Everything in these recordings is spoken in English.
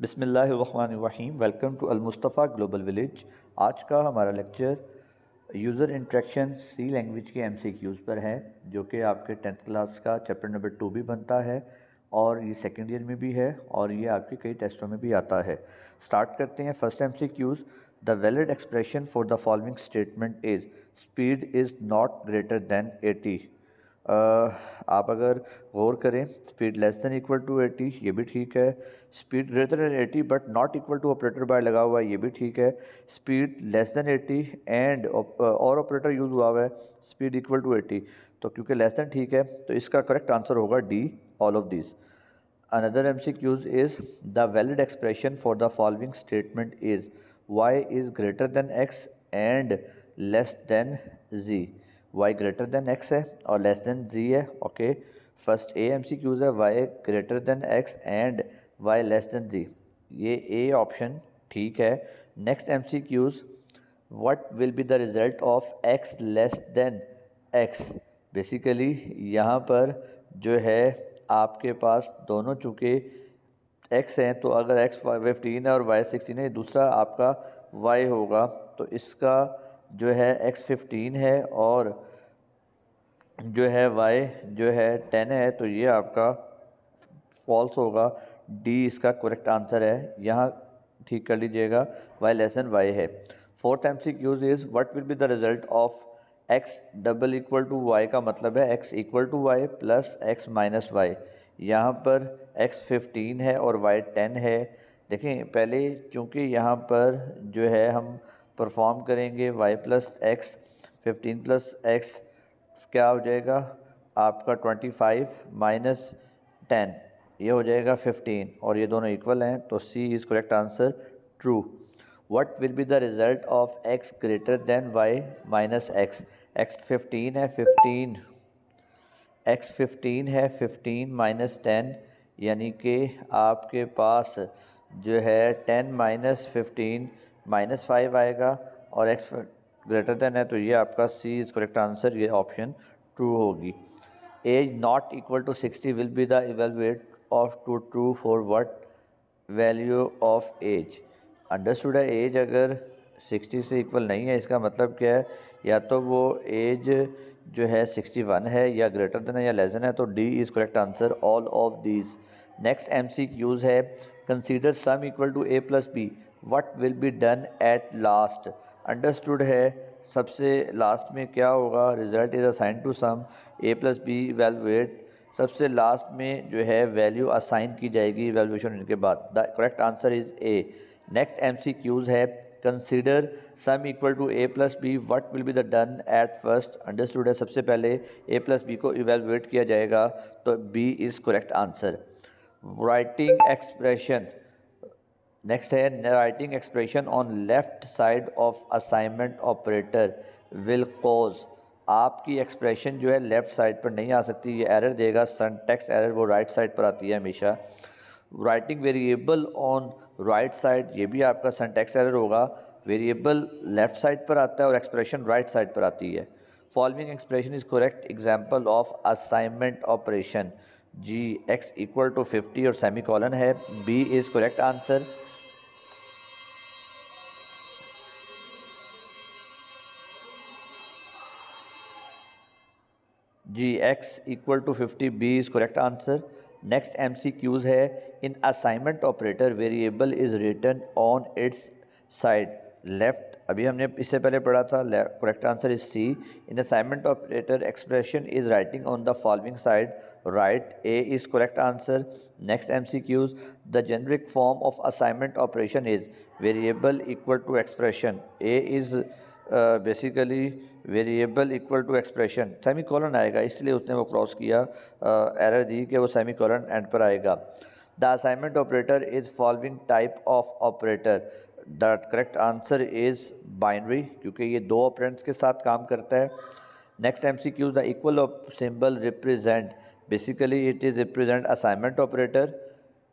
बिस्मिल्लाहिर्रहमानिर्रहीम। Welcome to Al Mustafa global village. आज का हमारा lecture user interaction C language के MCQs पर है, जो कि आपके 10th क्लास का चैप्टर नंबर 2 भी बनता है और ये सेकेंड ईयर में भी है और ये आपके कई टेस्टों में भी आता है। स्टार्ट करते हैं। First MCQs। The valid expression for the following statement is speed is not greater than 80। आप अगर गौर करें, speed less than equal to 80 ये भी ठीक है। Speed greater than 80 but not equal to operator बाय लगा हुआ है, ये भी ठीक है। स्पीड लेस देन 80 एंड और ऑपरेटर यूज़ हुआ हुआ है, स्पीड इक्वल टू 80, तो क्योंकि लेस देन ठीक है तो इसका करेक्ट आंसर होगा D, all of this. Another MCQs is the valid expression for the following statement is y is greater than x and less than z। y greater than x है और less than z है। Okay, first A MCQs है y greater than x and y less than z, ये A option ठीक है। Next MCQs, what will be the result of x less than x। Basically यहाँ पर जो है आपके पास दोनों चूँकि x हैं, तो अगर x 15 है और y 16 है, दूसरा आपका y होगा, तो इसका जो है x 15 है और जो है y जो है 10 है, तो ये आपका फॉल्स होगा। डी इसका करेक्ट आंसर है, यहाँ ठीक कर लीजिएगा, y लेस देन y है। Fourth MCQs is what will be the result of x double equal to y का मतलब है x equal to y plus x minus y. यहाँ पर x 15 है और y 10 है। देखें पहले, चूँकि यहाँ पर जो है हम परफॉर्म करेंगे y plus x, 15 plus x क्या हो जाएगा आपका 25 माइनस 10, ये हो जाएगा 15 और ये दोनों इक्वल हैं, तो C is correct answer, true. What will be the result of x greater than y minus X. x 15 है, 15 माइनस 10, यानी कि आपके पास जो है 10 माइनस 15 माइनस 5 आएगा और x ग्रेटर देन है, तो ये आपका सी इज़ करेक्ट आंसर, ये ऑप्शन ट्रू होगी। Age not equal to 60 will be the evaluate of to true for what value of age. Understood है, एज अगर 60 से इक्वल नहीं है, इसका मतलब क्या है, या तो वो एज जो है 61 है या ग्रेटर देन है या लेस देन है, तो D is correct answer, all of these. Next MCQs है, consider sum equal to a plus B, what will be done at last. Understood है, सबसे लास्ट में क्या होगा, result is assign to sum, a plus B evaluate, सबसे last में जो है वैल्यू असाइन की जाएगी इवेल्यूशन होने के बाद। The correct answer is A. Next MCQs है, consider sum equal to a plus B, what will be the done at first. Understood है, सबसे पहले a प्लस बी को इवेलुएट किया जाएगा, तो B is correct answer. Writing expression, next है, writing expression on left side of assignment operator will cause. आपकी expression जो है लेफ़्ट साइड पर नहीं आ सकती, ये एरर देगा, सिंटैक्स एरर, वो राइट साइड पर आती है हमेशा। Writing variable on right side, ये भी आपका सिंटैक्स एरर होगा, वेरिएबल लेफ़्ट साइड पर आता है और एक्सप्रेशन राइट साइड पर आती है। Following expression is correct example of assignment operation. जी x इक्वल टू 50 और सेमी कॉलन है, बी इज़ करेक्ट आंसर। जी x equal to 50, B is correct answer. Next MCQs है, in assignment operator variable is written on its side left. अभी हमने इससे पहले पढ़ा था, correct answer is C. In assignment operator expression is writing on the following side right, A is correct answer. Next MCQs, the generic form of assignment operation is variable equal to expression, A is basically variable equal to expression, semicolon आएगा, इसलिए उसने वो cross किया, error दी कि वो semi colon end पर आएगा। The assignment operator is following type of operator, the correct answer is binary, क्योंकि ये दो ऑपरेंड्स के साथ काम करता है। Next MCQ, the equal symbol represent, basically it is represent assignment operator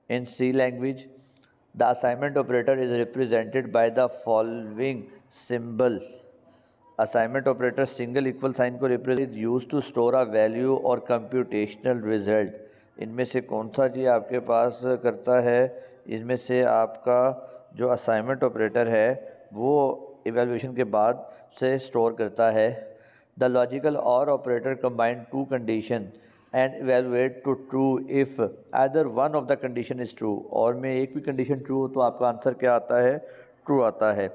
in C language. The assignment operator is represented by the following symbol. Assignment operator single equal sign को represent use to store a value और computational result, इनमें से कौन सा जी आपके पास करता है, इसमें से आपका जो असाइनमेंट ऑपरेटर है वो इवैल्यूएशन के बाद से स्टोर करता है। The logical or operator combine two condition and evaluate to true if either one of the condition is true, और में एक भी कंडीशन ट्रू हो तो आपका आंसर क्या आता है? ट्रू आता है।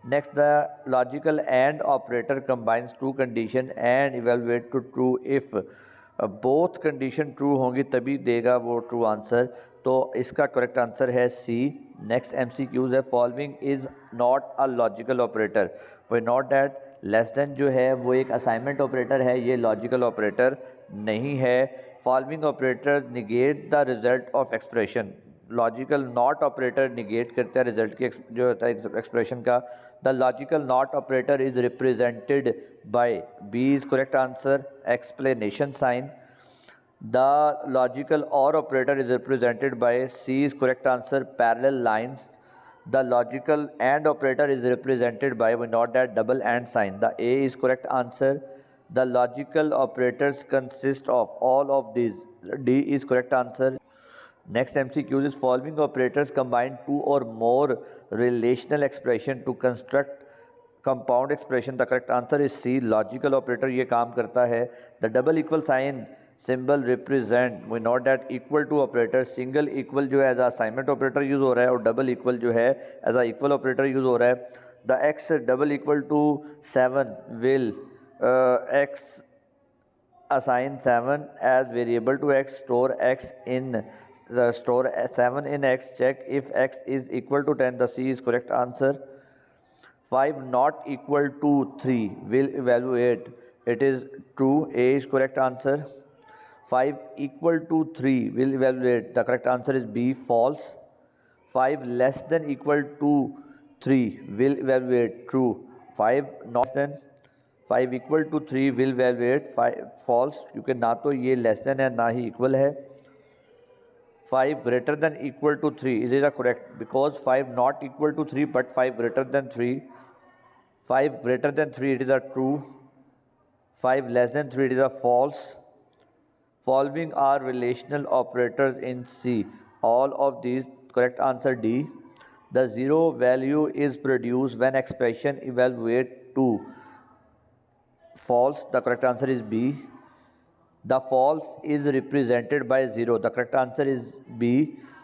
Next, the logical and operator combines two condition and evaluate to true if both condition true होंगी तभी देगा वो ट्रू आंसर, तो इसका करेक्ट आंसर है सी। नेक्स्ट MCQs है, following is not a logical operator. We note that less than जो है वो एक असाइनमेंट ऑपरेटर है, ये लॉजिकल ऑपरेटर नहीं है। Following operator negate the result of expression. Logical not operator negate करता है रिजल्ट की जो होता है एक्सप्रेशन का। The logical not operator is represented by B is correct answer explanation sign. The logical OR operator is represented by C is correct answer parallel lines. The logical AND operator is represented by, we note that, double AND sign. The A is correct answer. The logical operators consist of all of these. D is correct answer. Next MCQ is, following operators combine two or more relational expression to construct compound expression. The correct answer is C. Logical operator ये काम करता है. The double equal sign symbol represent, we note that, equal to operator. Single equal जो है as a assignment operator use हो रहा है और double equal जो है as a equal operator use हो रहा है. The x double equal to 7 will x assign 7 as variable to x, store x in store 7 in x, check if x is equal to 10. The C is correct answer. 5 not equal to 3 will evaluate, it is true. A is correct answer. 5 equal to 3 will evaluate, the correct answer is B, false. 5 less than equal to 3 will evaluate, true. 5 not than 5 equal to 3 will evaluate, 5 false, क्योंकि ना तो ये less than है ना ही equal है. 5 greater than equal to 3 is it correct, because 5 not equal to 3 but 5 greater than 3. 5 greater than 3 it is a true. 5 less than 3 it is a false. Following are relational operators in C. All of these, correct answer D. The zero value is produced when expression evaluate to false. The correct answer is B. The false is represented by 0. The correct answer is B.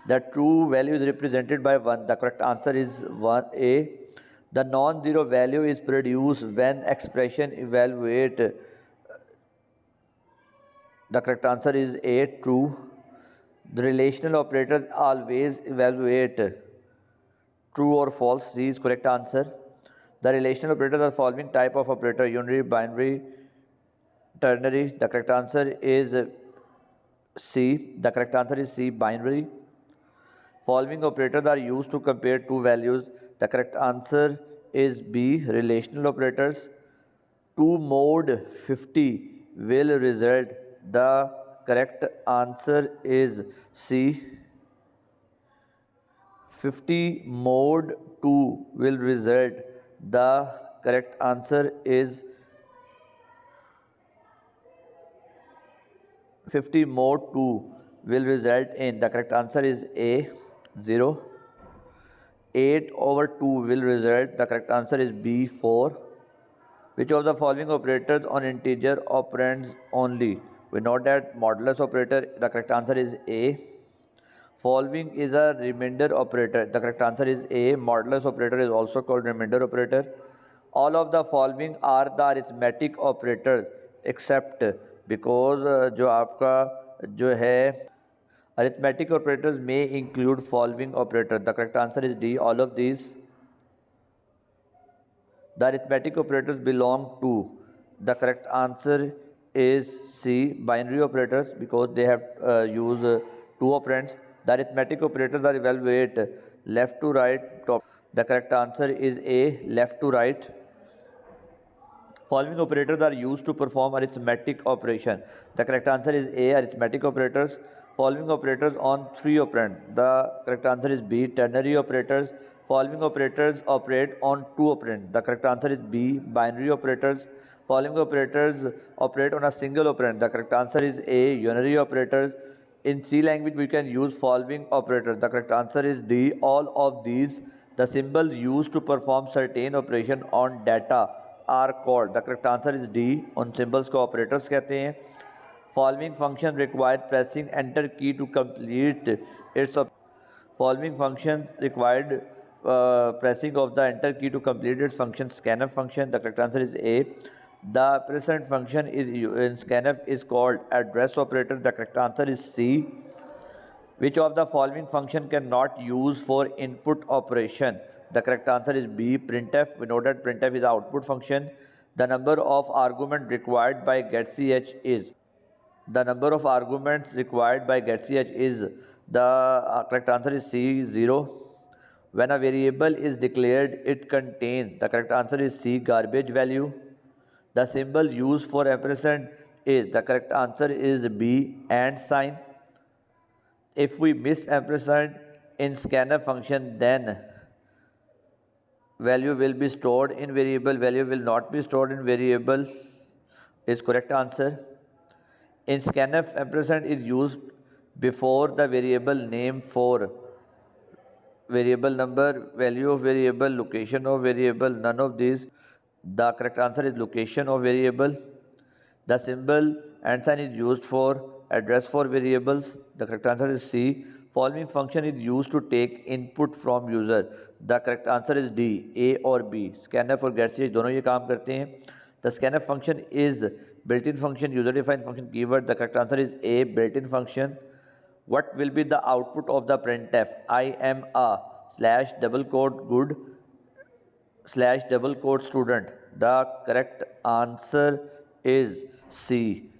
The true value is represented by 1. The correct answer is 1A. The non-zero value is produced when expression evaluate. The correct answer is A, true. The relational operators always evaluate true or false. C is correct answer. The relational operators are following type of operator: unary, binary, ternary. The correct answer is C. The correct answer is C, binary. Following operators are used to compare two values. The correct answer is B, relational operators. 2 mod 50 will result. The correct answer is C. 50 mod 2 will result. The correct answer is 50 mod 2 will result in. The correct answer is A, 0. 8 over 2 will result. The correct answer is B, 4. Which of the following operators on integer operands only? We know that modulus operator. The correct answer is A. Following is a remainder operator. The correct answer is A. Modulus operator is also called remainder operator. All of the following are the arithmetic operators except, because जो आपका जो है arithmetic operators may include following operator. The correct answer is D, all of these. The arithmetic operators belong to. The correct answer is C, binary operators, because they have used two operands. The arithmetic operators are evaluate left to right, top. The correct answer is A, left to right. Following operators are used to perform arithmetic operation. The correct answer is A, arithmetic operators. Following operators on three operand. The correct answer is B, ternary operators. Following operators operate on two operand. The correct answer is B, binary operators. Following operators operate on a single operand. The correct answer is A, unary operators. In C language, we can use following operators. The correct answer is D. All of these. The symbols used to perform certain operation on data are called. The correct answer is D. उन symbols को operators कहते हैं. Following function required pressing enter key to complete its. Following function required pressing of the enter key to complete its function. Scanf function. The correct answer is A. The present function is in scanf is called address operator. The correct answer is C. Which of the following function cannot use for input operation? The correct answer is B. Printf. We know that printf is output function. The number of arguments required by getch is. The number of arguments required by getch is. The correct answer is C. 0. When a variable is declared, it contains. The correct answer is C. Garbage value. The symbol used for ampersand is. The correct answer is B. And sign. If we miss ampersand in scanf function, then value will be stored in variable. Value will not be stored in variable is correct answer. In scanf, ampersand is used before the variable name for variable number, value of variable, location of variable, none of these. The correct answer is location of variable. The symbol and sign is used for address for variables. The correct answer is C. Following function is used to take input from user. The correct answer is D. A or B. Scanf और getch दोनों ये काम करते हैं. The scanf function is built-in function, user-defined function, keyword. The correct answer is A. Built-in function. What will be the output of the printf? I am a slash double quote good slash double quote student. The correct answer is C.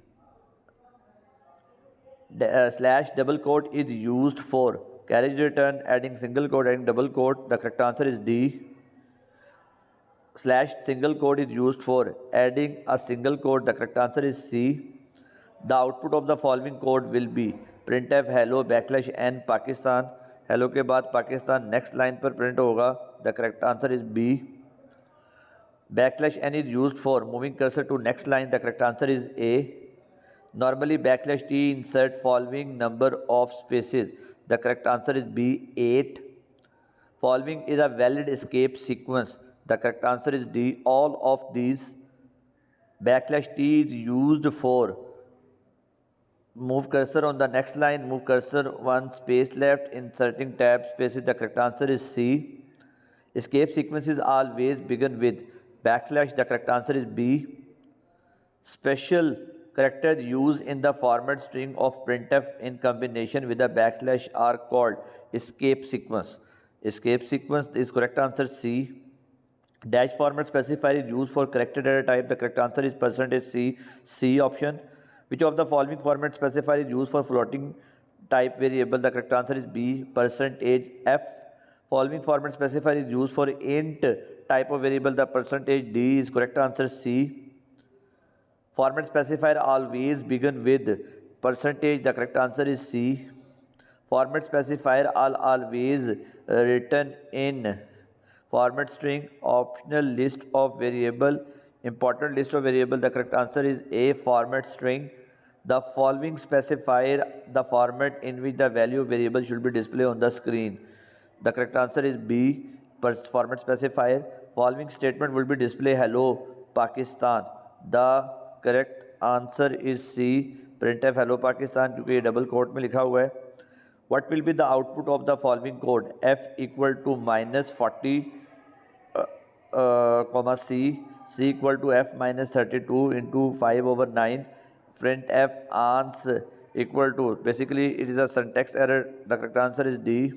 Slash double quote is used for carriage return, adding single quote, adding double quote. The correct answer is D. Slash single quote is used for adding a single quote. The correct answer is C. The output of the following code will be printf hello backslash n Pakistan. Hello के बाद Pakistan next line पर print होगा. The correct answer is B. Backslash n is used for moving cursor to next line. The correct answer is A. Normally backslash t insert following number of spaces. The correct answer is B. 8. Following is a valid escape sequence. The correct answer is D. All of these. Backslash t is used for move cursor on the next line, move cursor one space left, inserting tab spaces. The correct answer is C. Escape sequences always begin with backslash. The correct answer is B. Special characters used in the format string of printf in combination with a backslash are called escape sequence. Escape sequence is correct answer C. Dash format specifier is used for character data type. The correct answer is percentage C. C option. Which of the following format specifier is used for floating type variable? The correct answer is B. Percentage F. Following format specifier is used for int type of variable. The percentage D is correct answer C. Format specifier always begin with percentage. The correct answer is C. Format specifier always written in format string. Optional list of variable. Important list of variable. The correct answer is A. Format string. The following specify the format in which the value of variable should be displayed on the screen. The correct answer is B. Format specifier. Following statement will be display hello Pakistan. The correct answer is C. printf hello Pakistan क्योंकि ये double coat में लिखा हुआ है. What will be the output of the following code? F equal to minus 40 comma C. C equal to F minus 32 into 5 over 9. Print F ans equal to, basically it is a syntax error. The correct answer is D.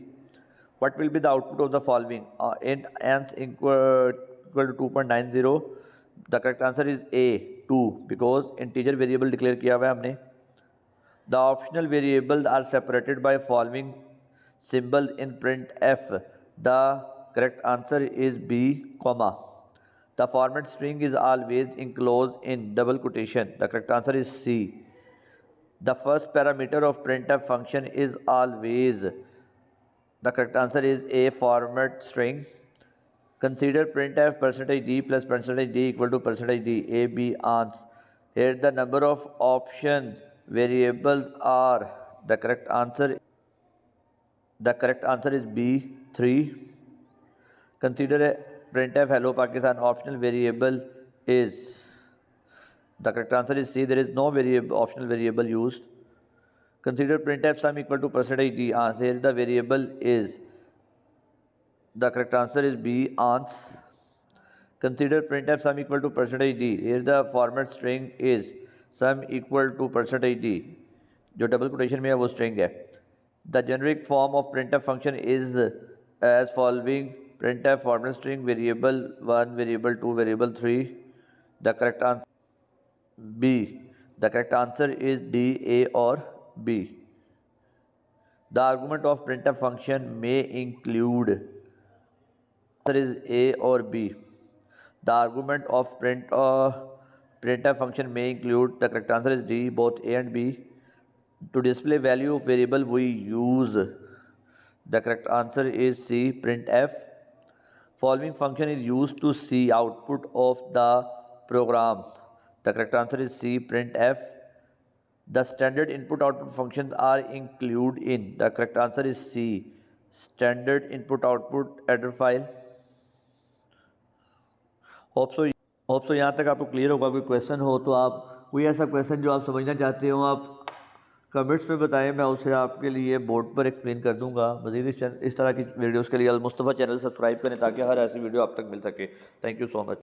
What will be the output of the following? Int ans equal to 2.90. The correct answer is A. 2 because integer variable declare किया हुआ है हमने. The optional variables are separated by following symbols in printf. The correct answer is B, comma. The format string is always enclosed in double quotation. The correct answer is C. The first parameter of printf function is always. The correct answer is A. Format string. Consider printf percentage %d plus percentage %d equal to percentage %d. A, B, ans. Here the number of option variables are The correct answer is B 3. Consider a printf hello Pakistan optional variable is. The correct answer is C. There is no optional variable used. Consider printf sum equal to %d. Here the variable is. The correct answer is B ans. Consider printf sum equal to %d. Here the format string is sum equal to %d. जो double quotation में है वो string है. The generic form of printf function is as following: printf format string variable 1, variable 2, variable 3. The correct answer B. The correct answer is D, A or B. The argument of printf function may include. Answer is A or B. The argument of printf function may include. The correct answer is D, both A and B. To display value of variable we use. The correct answer is C, printf. Following function is used to see output of the program. The correct answer is C, printf. The standard input output functions are included in. The correct answer is C, standard input output header file. Hope so यहाँ तक आपको clear होगा. कोई question हो तो आप, कोई ऐसा क्वेश्चन जो आप समझना चाहते हो, आप कमेंट्स में बताएं. मैं उसे आपके लिए बोर्ड पर एक्सप्लेन कर दूंगा. मज़ीद इस तरह की वीडियोस के लिए अल मुस्तफ़ा चैनल सब्सक्राइब करें ताकि हर ऐसी वीडियो आप तक मिल सके. Thank you so much.